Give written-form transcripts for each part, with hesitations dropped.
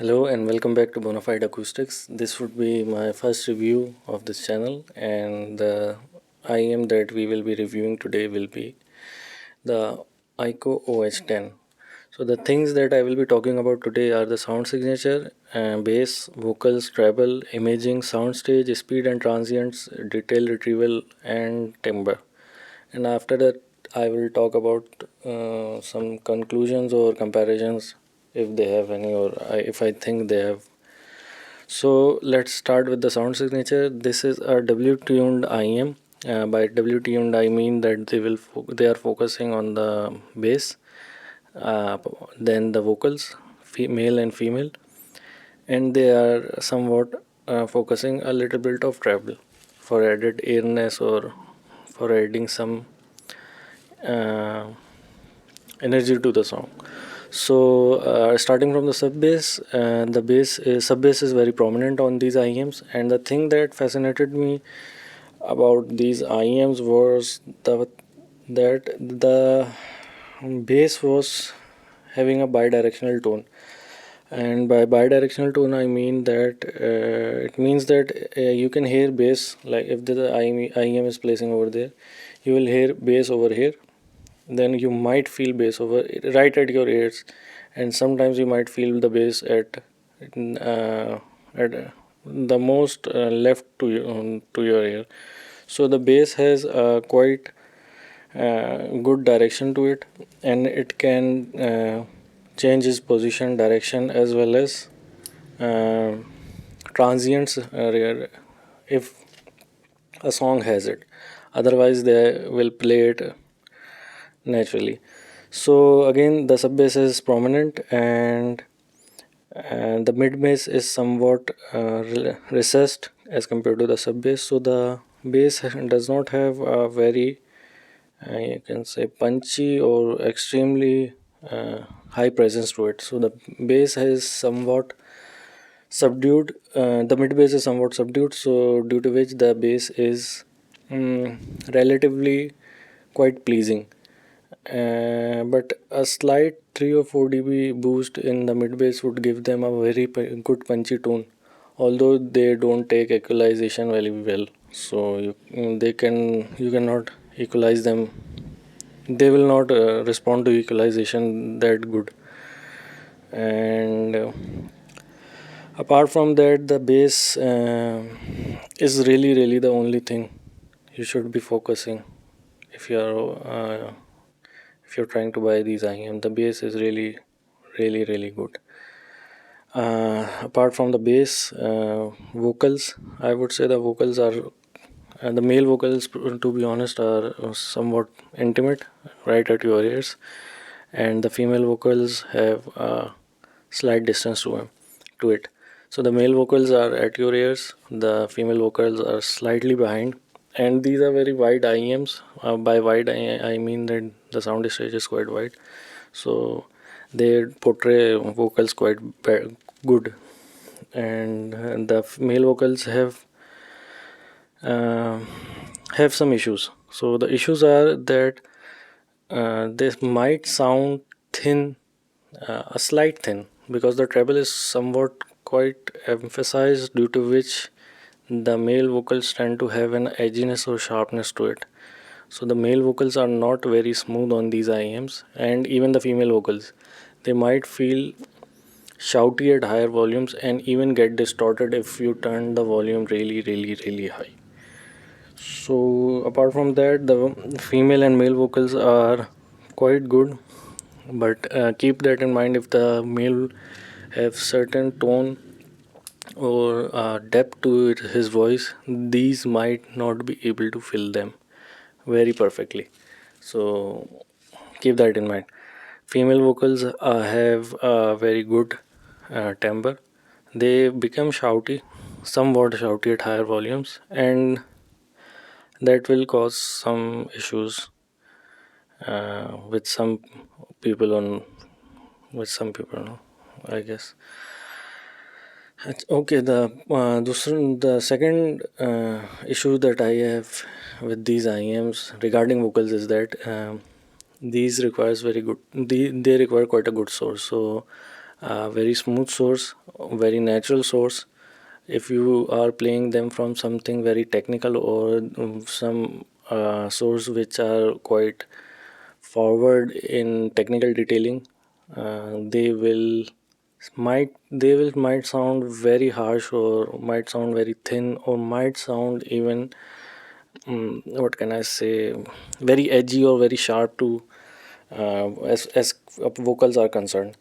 Hello and welcome back to Bonafide Acoustics. This would be my first review of this channel, and the IM that we will be reviewing today will be the IkkO Oh10. So the things that I will be talking about today are the sound signature, bass, vocals, treble, imaging, soundstage, speed and transients, detail retrieval, and timbre. And after that, I will talk about some conclusions or comparisons if they have any, or if I think they have. So let's start with the sound signature. This is a W-tuned IM. By W-tuned, I mean that they are focusing on the bass, uh, then the vocals, male and female, and they are somewhat focusing a little bit of treble for added airness or for adding some uh, energy to the song. So starting from the sub bass, sub bass is very prominent on these IEMs, and the thing that fascinated me about these IEMs was that the bass was having a bidirectional tone. And by bidirectional tone, I mean that it means that you can hear bass, like if the IEM is placing over there, you will hear bass over here, then you might feel bass over right at your ears, and sometimes you might feel the bass uh, at the most left to your ear. So the bass has quite good direction to it, and it can change its position, direction, as well as uh, transients if a song has it. Otherwise, they will play it naturally. So again, the sub bass is prominent, and the mid bass is somewhat recessed as compared to the sub bass. So the bass does not have a very you can say punchy or extremely high presence to it. So the bass is somewhat subdued. The mid bass is somewhat subdued. So due to which the bass is relatively quite pleasing. But a slight 3 or 4 dB boost in the mid bass would give them a very good punchy tone, although they don't take equalization very well. So you cannot equalize them. They will not respond to equalization that good. And apart from that, the bass is really the only thing you should be focusing if you're trying to buy these IM. The bass is really good. Apart from the bass, vocals, I would say the vocals are the male vocals, to be honest, are somewhat intimate, right at your ears, and the female vocals have a slight distance to it. So the male vocals are at your ears, the female vocals are slightly behind, and these are very wide IEMs. By wide, I mean that the sound stage is quite wide, so they portray vocals quite good, and the male vocals uh, have some issues. So the issues are that this might sound thin, a slight thin, because the treble is somewhat quite emphasized, due to which the male vocals tend to have an edginess or sharpness to it. So the male vocals are not very smooth on these IEMs, and even the female vocals, they might feel shouty at higher volumes and even get distorted if you turn the volume really high. So apart from that, the female and male vocals are quite good, but keep that in mind. If the male have certain tone or depth to his voice, these might not be able to fill them very perfectly. So keep that in mind. Female vocals have a very good timbre. They become shouty, somewhat shouty at higher volumes, and that will cause some issues with some people on with some people, no, I guess. Okay, the second issue that I have with these IEMs regarding vocals is that these requires very good. They require quite a good source. So very smooth source, very natural source. If you are playing them from something very technical or some source which are quite forward in technical detailing, they might sound very harsh, or might sound very thin, or might sound even what can I say, very edgy or very sharp to as vocals are concerned.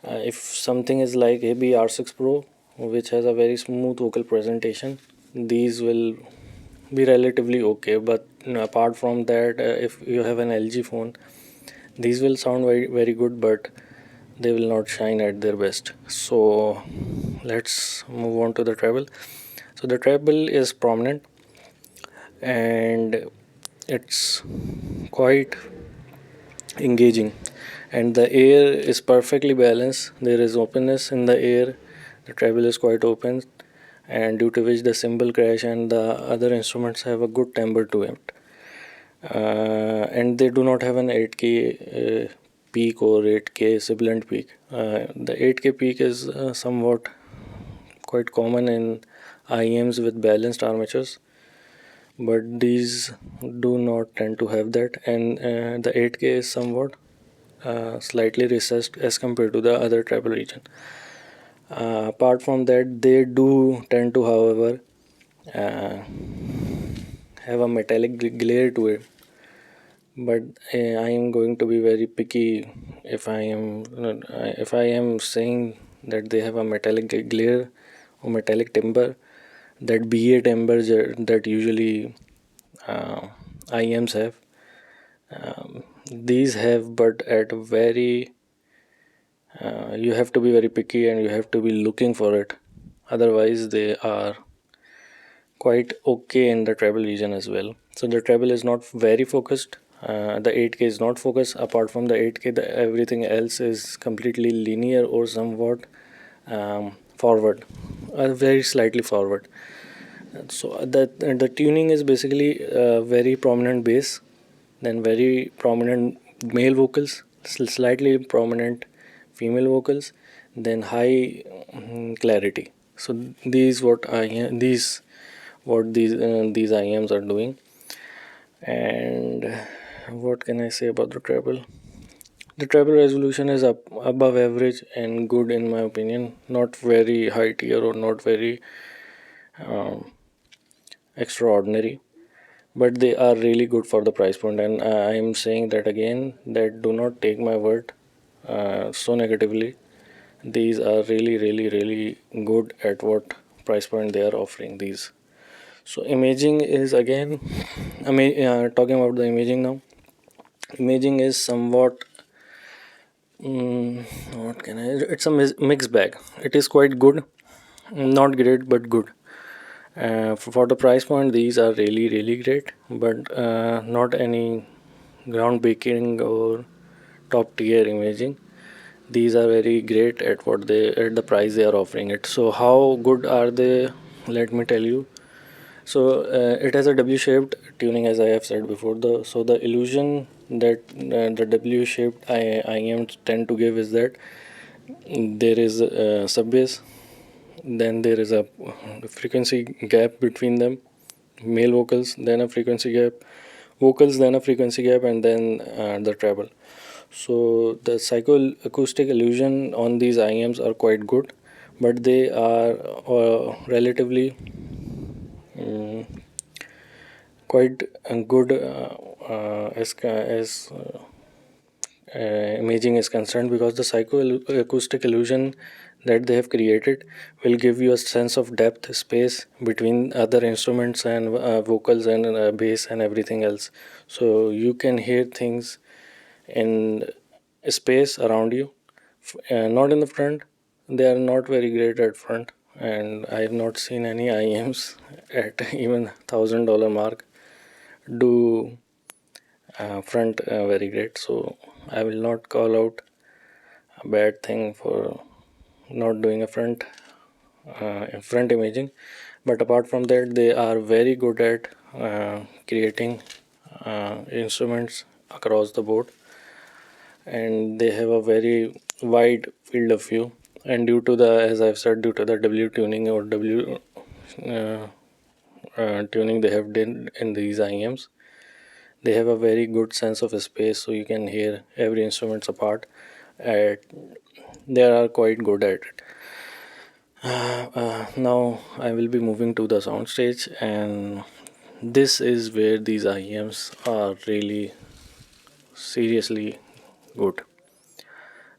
If something is like AB R6 Pro, which has a very smooth vocal presentation, these will be relatively okay. But apart from that, if you have an LG phone, these will sound very very good, but they will not shine at their best. So let's move on to the treble. So the treble is prominent, and it's quite engaging, and the air is perfectly balanced. There is openness in the air. The treble is quite open, and due to which the cymbal crash and the other instruments have a good timbre to it. And they do not have an 8K peak or 8K sibilant peak. The 8K peak is somewhat quite common in IEMs with balanced armatures, but these do not tend to have that, and the 8K is somewhat slightly recessed as compared to the other treble region. Apart from that, they do tend to, however, uh, have a metallic glare to it. But I am going to be very picky if I am saying that they have a metallic glare or metallic timbre. That BA timbre that usually uh, IEMs have. These have, but at very you have to be very picky and you have to be looking for it. Otherwise, they are quite okay in the treble region as well. So the treble is not very focused. The 8K is not focused. Apart from the 8K, everything else is completely linear or somewhat forward, very slightly forward. So the tuning is basically very prominent bass, then very prominent male vocals, slightly prominent female vocals, then high clarity. So these IEMs are doing. And what can I say about the treble? The treble resolution is above average and good in my opinion. Not very high tier or not very um, extraordinary, but they are really good for the price point. And I am saying that again, that do not take my word so negatively. These are really really really good at what price point they are offering these. So imaging is again, talking about the imaging now. Imaging is somewhat what can I, it's a mixed bag. It is quite good, not great but good. For the price point, these are really really great, but not any groundbreaking or top tier imaging. These are very great at at the price they are offering it. So how good are they? Let me tell you. So it has a W-shaped tuning, as I have said before. The illusion that the W-shaped IM tend to give is that there is a sub bass, then there is a frequency gap between them, male vocals, then a frequency gap, vocals, then a frequency gap, and then the treble. So the psychoacoustic illusion on these IMs are quite good, but they are relatively um, quite good as imaging is concerned, because the psychoacoustic illusion that they have created will give you a sense of depth, space between other instruments and vocals and bass and everything else. So you can hear things in space around you, not in the front. They are not very great at front, and I have not seen any IEMs at even $1,000 mark do front very great. So I will not call out a bad thing for not doing a front imaging, but apart from that, they are very good at creating instruments across the board, and they have a very wide field of view. and due to the, as I've said, due to the W tuning or W uh, tuning they have done in these IEMs, they have a very good sense of space, so you can hear every instruments apart. At They are quite good at it. Now I will be moving to the sound stage, and this is where these IEMs are really seriously good.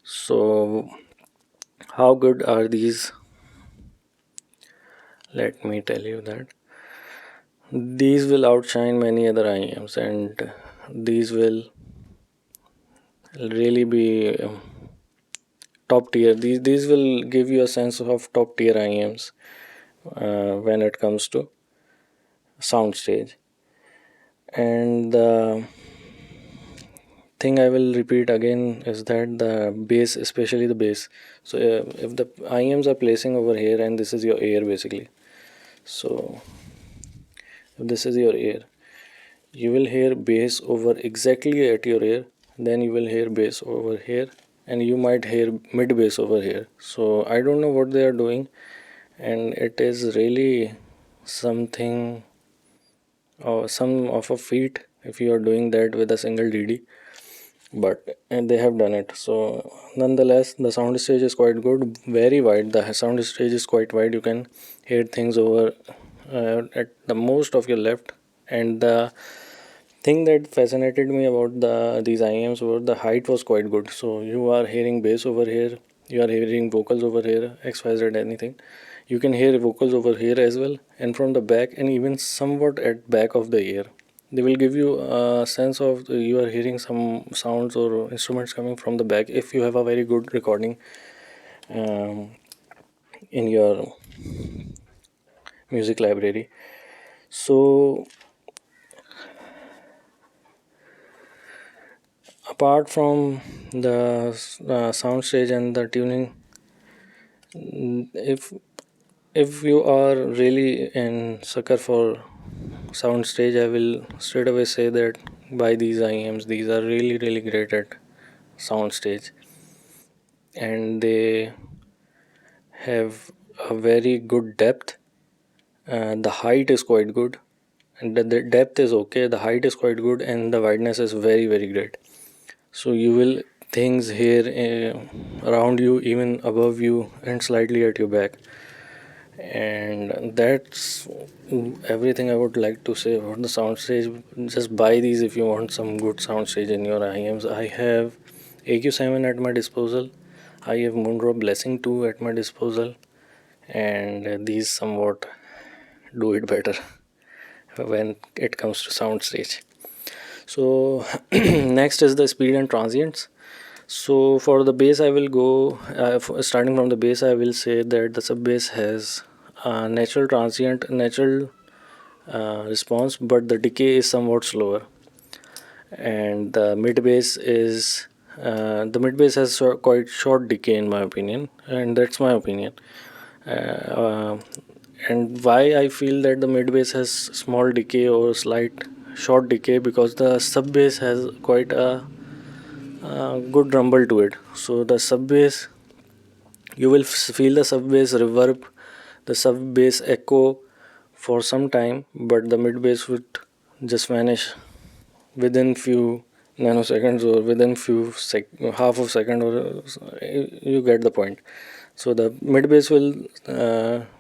So, how good are these? Let me tell you that these will outshine many other IEMs, and these will really be top tier. These will give you a sense of top tier IEMs when it comes to soundstage. And the thing I will repeat again is that the bass, especially the bass. So if the IEMs are placing over here, and this is your ear basically. So if this is your ear, you will hear bass over exactly at your ear. Then you will hear bass over here, and you might hear mid bass over here. So I don't know what they are doing, and it is really something or some of a feat if you are doing that with a single DD, but and they have done it. So nonetheless, the sound stage is quite good, very wide. The sound stage is quite wide. You can hear things over at the most of your left. And the thing that fascinated me about these IEMs were the height was quite good. So you are hearing bass over here, you are hearing vocals over here, XYZ anything. You can hear vocals over here as well, and from the back, and even somewhat at back of the ear. They will give you a sense of you are hearing some sounds or instruments coming from the back if you have a very good recording um, in your music library. So apart from the sound stage and the tuning, if you are really in sucker for sound stage, I will straight away say that buy these IEMs. These are really great at sound stage, and they have a very good depth. The height is quite good, and the depth is okay. The height is quite good, and the wideness is very great. So you will things here around you, even above you, and slightly at your back. And that's everything I would like to say about the soundstage. Just buy these if you want some good soundstage in your IEMs. I have AQ7 at my disposal. I have Moondrop Blessing 2 at my disposal, and these somewhat do it better when it comes to soundstage. So next is the speed and transients. So for the bass, I will go starting from the bass. I will say that the sub bass has natural transient, natural response, but the decay is somewhat slower. And the mid bass has quite short decay in my opinion, and that's my opinion. Uh, uh, and why I feel that the mid bass has small decay or slight short decay, because the sub bass has quite a good rumble to it. So the sub bass, you will feel the sub bass reverb, the sub bass echo for some time, but the mid bass would just vanish within few nanoseconds or within half of second, or you get the point. So the mid bass will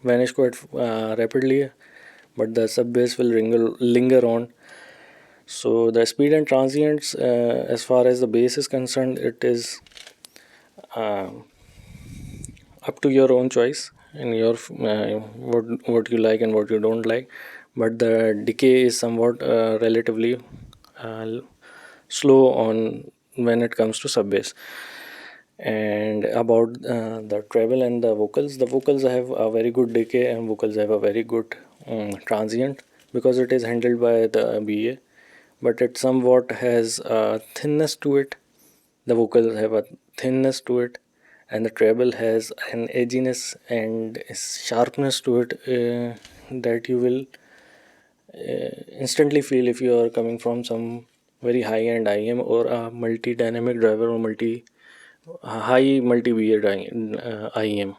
vanish quite rapidly, but the sub bass will linger on. So the speed and transients, as far as the bass is concerned, it is uh, up to your own choice and your what you like and what you don't like. But the decay is somewhat relatively uh, slow on when it comes to sub bass. And about the treble and the vocals have a very good decay, and vocals have a very good transient, because it is handled by the BA, but it somewhat has a thinness to it. The vocals have a thinness to it, and the treble has an edginess and sharpness to it that you will instantly feel if you are coming from some very high end IM or a multi dynamic driver or multi high multi-weird IEM.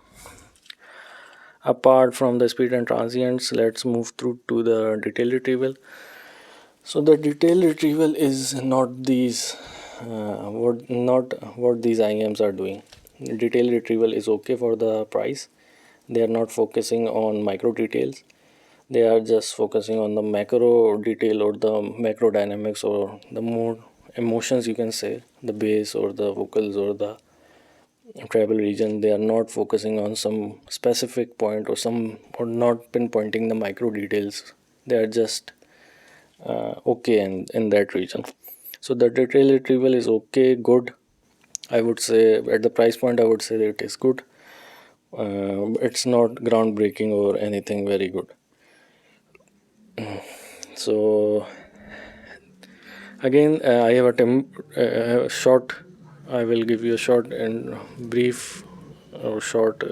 Apart from the speed and transients, let's move through to the detail retrieval. So the detail retrieval is not these what these IEMs are doing. Detail retrieval is okay for the price. They are not focusing on micro details. They are just focusing on the macro detail or the macro dynamics or the more emotions, you can say, the bass or the vocals or the treble region. They are not focusing on some specific point or not pinpointing the micro details. They are just okay in that region. So the detail retrieval is okay, good. I would say at the price point, I would say that it is good. It's not groundbreaking or anything very good. So again, I have a short. I will give you a short and brief or short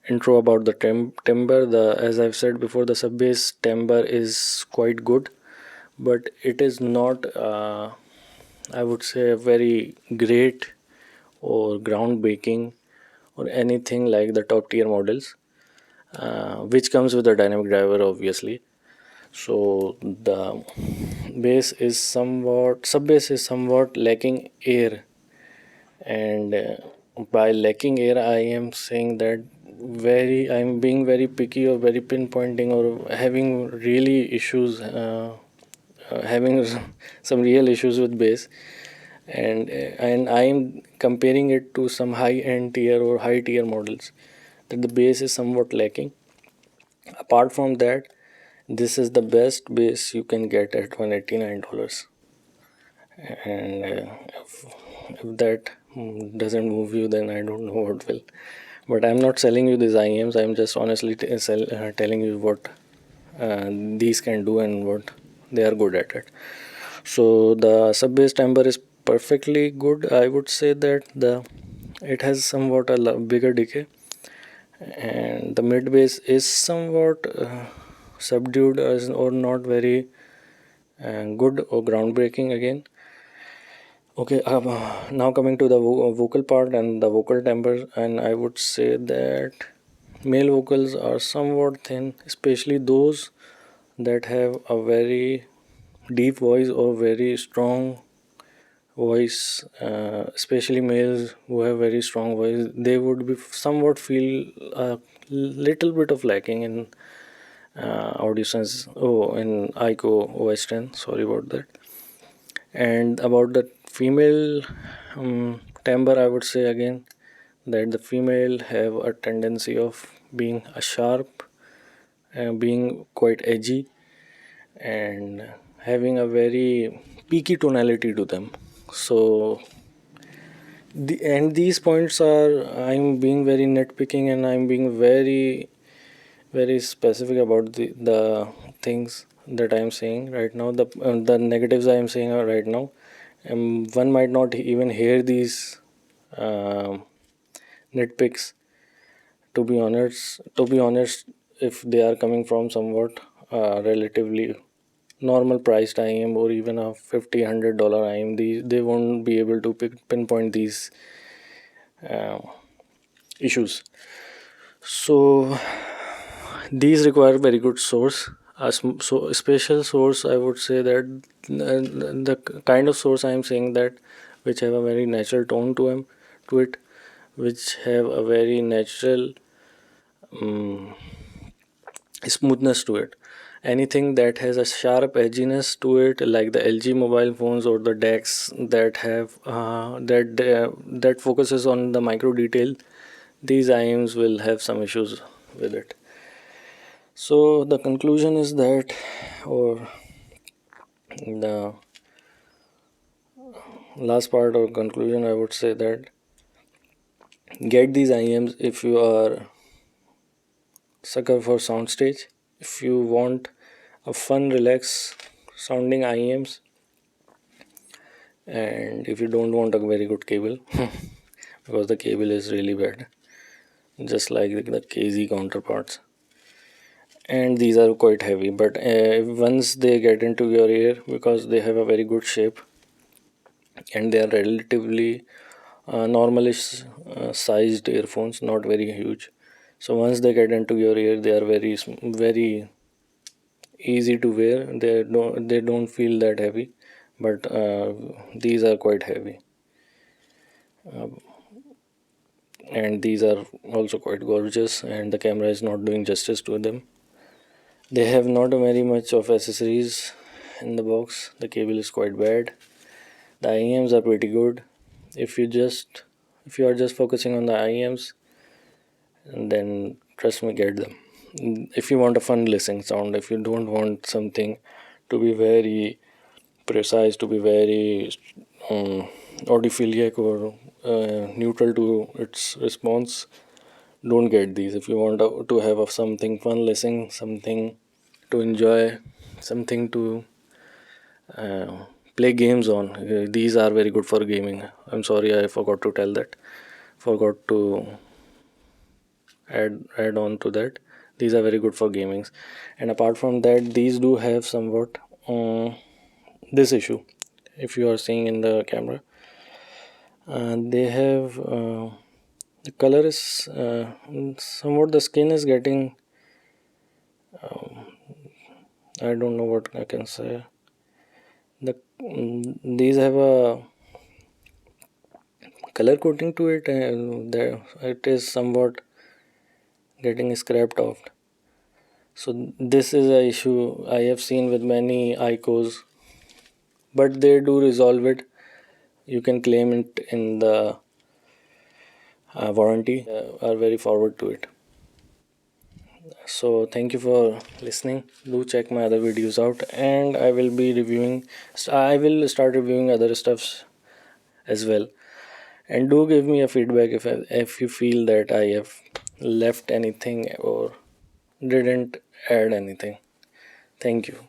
intro about the timbre. The As I've said before, the sub bass timbre is quite good, but it is not. I would say a very great or groundbreaking or anything like the top tier models, which comes with a dynamic driver, obviously. So the bass is somewhat sub bass is somewhat lacking air, and by lacking air, I am saying that I'm being very picky or very pinpointing or having really issues. Having some real issues with bass, and I'm comparing it to some high end tier or high tier models, that the bass is somewhat lacking. Apart from that, this is the best bass you can get at $189, and if that doesn't move you, then I don't know what will. But I'm not selling you these IEMs. I'm just honestly telling you what these can do and what they are good at it. So the sub bass timbre is perfectly good. I would say that the it has somewhat a bigger decay, and the mid bass is somewhat subdued or not very good or groundbreaking again. Okay, now coming to the vocal part and the vocal timbre, and I would say that male vocals are somewhat thin, especially those that have a very deep voice or very strong voice, especially males who have very strong voice. They would be somewhat feel a little bit of lacking in auditions. Oh, in IkkO Oh10. Sorry about that. And about the female timbre, I would say again that the female have a tendency of being a sharp, being quite edgy, and having a very peaky tonality to them. So and these points are, I'm being very nitpicking and I'm being very specific about the things that I'm saying right now, the negatives I am saying right now. One might not even hear these um nitpicks, to be honest, if they are coming from somewhat relatively normal priced IM or even a $50-$100 IM, they won't be able to pinpoint these uh, issues. So these require very good source. So a special source, I would say that the kind of source I am saying that which have a very natural tone to it, which have a very natural um, smoothness to it. Anything that has a sharp edginess to it, like the LG mobile phones or the decks that have that focuses on the micro detail, these IMs will have some issues with it. So the conclusion is that, or the last part of conclusion, I would say that get these IMs if you are sucker for soundstage. If you want a fun, relax sounding IMs, and if you don't want a very good cable, because the cable is really bad, just like the KZ counterparts, and these are quite heavy. But once they get into your ear, because they have a very good shape, and they are relatively normalish sized earphones, not very huge. So once they get into your ear, they are very easy to wear. They don't feel that heavy, but these are quite heavy, and these are also quite gorgeous. And the camera is not doing justice to them. They have not very much of accessories in the box. The cable is quite bad. The IEMs are pretty good. If you just if you are just focusing on the IEMs, then trust me, get them. If you want a fun listening sound, if you don't want something to be very precise, to be very audiophilic or neutral to its response, don't get these. If you want to have something fun listening, something to enjoy, something to uh, play games on, these are very good for gaming. I'm sorry, I forgot to tell that. Forgot to add on to that. These are very good for gamings. And apart from that, these do have somewhat this issue. If you are seeing in the camera, they have the color is somewhat, the skin is getting, I don't know what I can say. These have a color coating to it, and it is somewhat getting scrapped off. So this is a issue I have seen with many IQOs, but they do resolve it. You can claim it in the warranty. Are very forward to it. So thank you for listening. Do check my other videos out, and I will be reviewing. I will start reviewing other stuffs as well. And do give me a feedback if you feel that I have left anything or didn't add anything. Thank you.